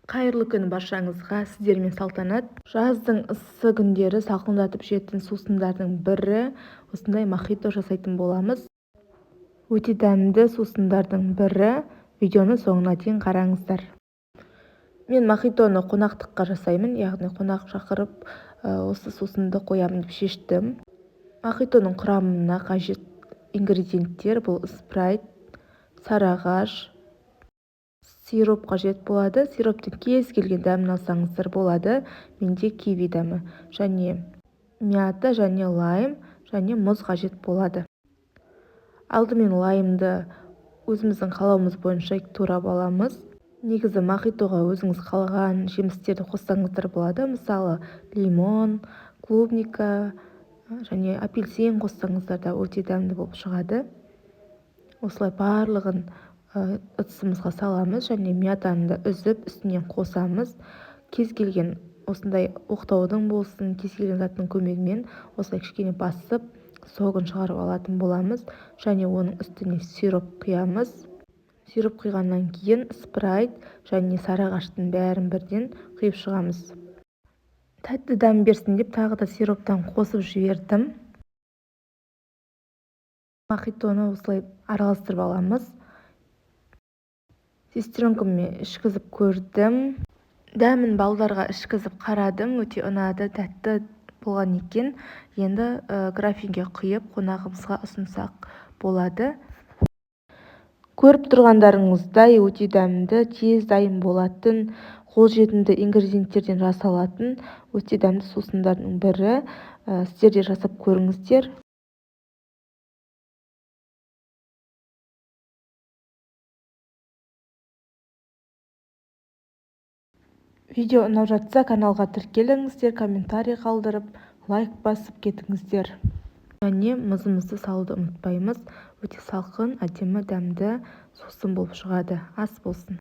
Қайырлы күн баршаңызға. Сіздермен Салтанат. Жаздың ыссы күндері салқындатып жетін сусындардың бірі осындай мохито жасайтын боламыз. Өте дәмді сусындардың бірі. Видеоны соңына дейін қараңыздар. Мен мохитоны қонақтыққа жасаймын, яғни қонақ шақырып осы сусынды қоямын деп шештім. Мохитоның құрамына қажет ингредиенттер бұл спрайт, сарыағаш, сироп қажет болады. Сироптың кез келген дәмін алсаңыздар болады. Менде киви дәмі және мята және лайм және мұз қажет болады. Алдымен лаймды өзіміздің қалауымыз бойынша турап аламыз. Негізі мохитоға өзіңіз қалаған жемістерді қоссаңыздар болады. Мысалы, лимон, клубника және апельсин қоссаңыздар да өте дәмді болып шығады. Осылай барлығын ыдысымызға саламыз және мятаны да үзіп үстінен қосамыз. Кез келген осындай оқтаудың болсын, кез келген заттың көмегімен осылай кішкене басып, согын шығарып алатын боламыз. Және оның үстіне сироп құямыз. Сироп құйғаннан кейін спрайт және сарыағаштың бәрін бірден құйып шығамыз. Тәтті дәм берсін деп тағы да сироптан қосып жібердім. Мохитоны осылай араластырып аламыз. Сестренкаммен ішкізіп көрдім. Дәмін балдарға ішкізіп қарадым. Өте ұнады, тәтті болған екен. Енді графинге құйып қонағымызға ұсынсақ болады. Көріп тұрғандарыңыздай өте дәмді, тез дайын болатын, қолжетімді ингредиенттерден жасалатын өте дәмді сусындардың бірі. Сіздер де жасап көріңіздер. Видео ұнап жатса каналға тіркеліңіздер, комментарий қалдырып, лайк басып кетіңіздер. Және мұзымызды салуды ұмытпаймыз. Өте салқын, әдемі, дәмді сусын болып шығады. Ас болсын.